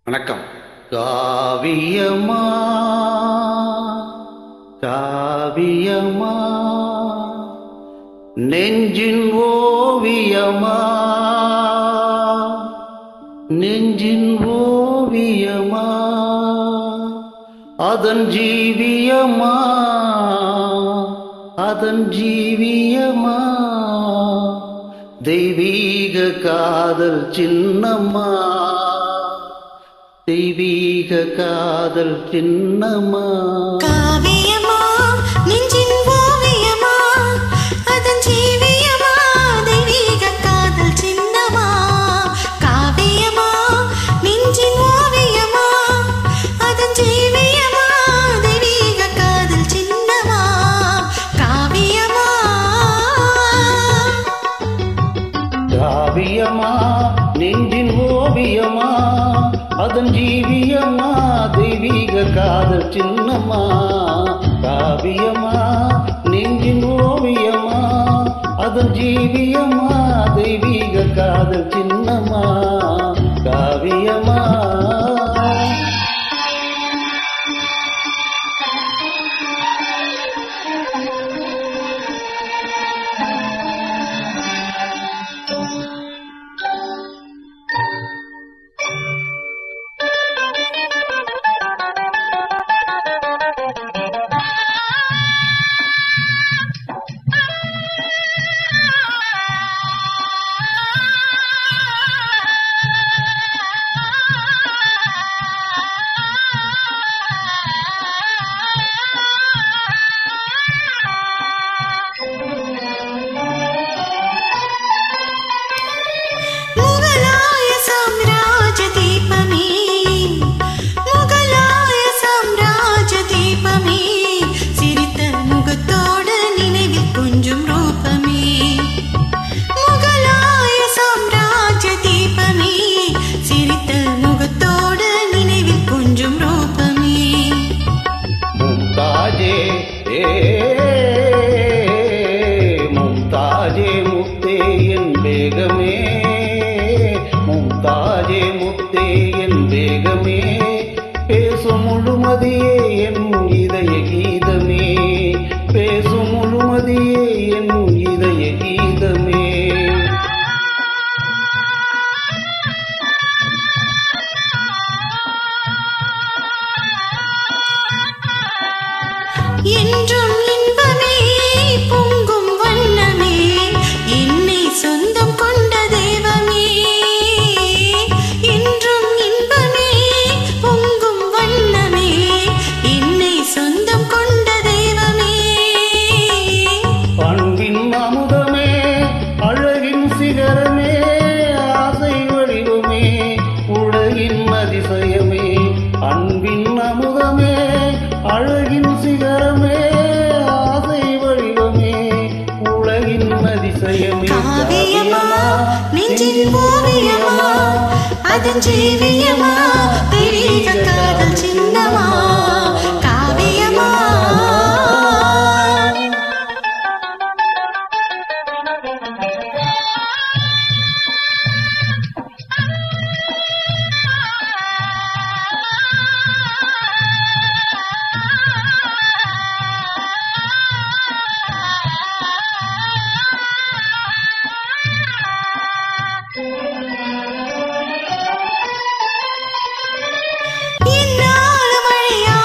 வணக்கம். காவியமா காவியமா நெஞ்சின் ஓவியமா நெஞ்சின் ஓவியமா அதன் ஜீவியமா அதன் ஜீவியமா தெய்வீக காதல் சின்னம்மா தெய்வீக காதல் சின்னம்மா. காவியமா நெஞ்சின் ஓவியமா அதன் ஜீவியமா தெய்வீக காதல் சின்னமா. காவியமா நெஞ்சின் ஓவியமா அதன் ஜீவியமா தெய்வீக காதல் சின்னமா. காவியமா காவியமா நெஞ்சின் ஓவியமா அதன் ஜீவியமா தெய்வீக காதல் சின்னம்மா. காவியமா நெஞ்சின் ஓவியமா அதன் ஜீவியமா தெய்வீக காதல் சின்னம்மா. காவியமா மும்தாஜே முத்தே என் வேகமே மும்தாஜே முத்தே என் வேகமே பேசும் முழுமதியே என் இதய கீதமே பேசும் முழுமதியே என் இதய கீதமே. என்றும் இன்பமே பொங்கும் வண்ணமே என்னை சொந்தம் கொண்ட தெய்வமே. என்றும் இன்பமே பொங்கும் வண்ணமே என்னை சொந்தம் கொண்ட தெய்வமே. அன்பின் அமுதமே அழகின் சிகரமே ஆசை வடிவமே உலகின் அதிசயமே. அன்பின் அமுதமே அழகின் சிகரமே ஆசை வடிவமே உலகின் அதிசயமே. காவியமா நெஞ்சின் ஓவியமா அதன் ஜீவியமா தெய்வீக காதல் சின்னமா. காவியமா என்னால் மழையா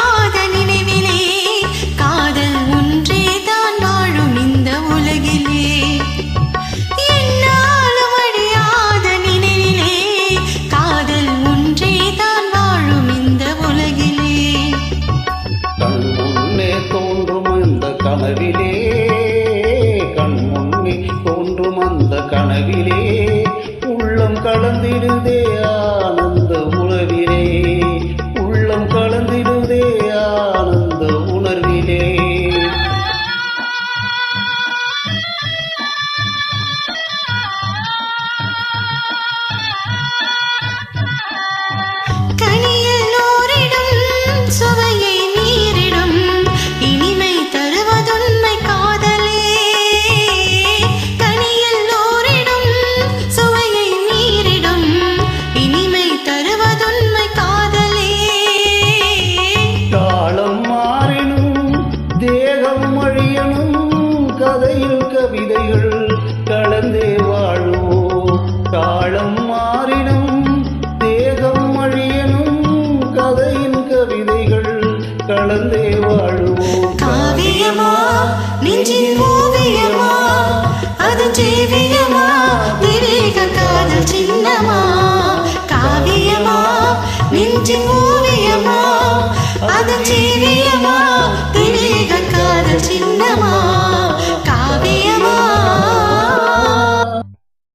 நெஞ்சின் ஓவியமா அதன் ஜீவியமா தெய்வீக காதல் சின்னமா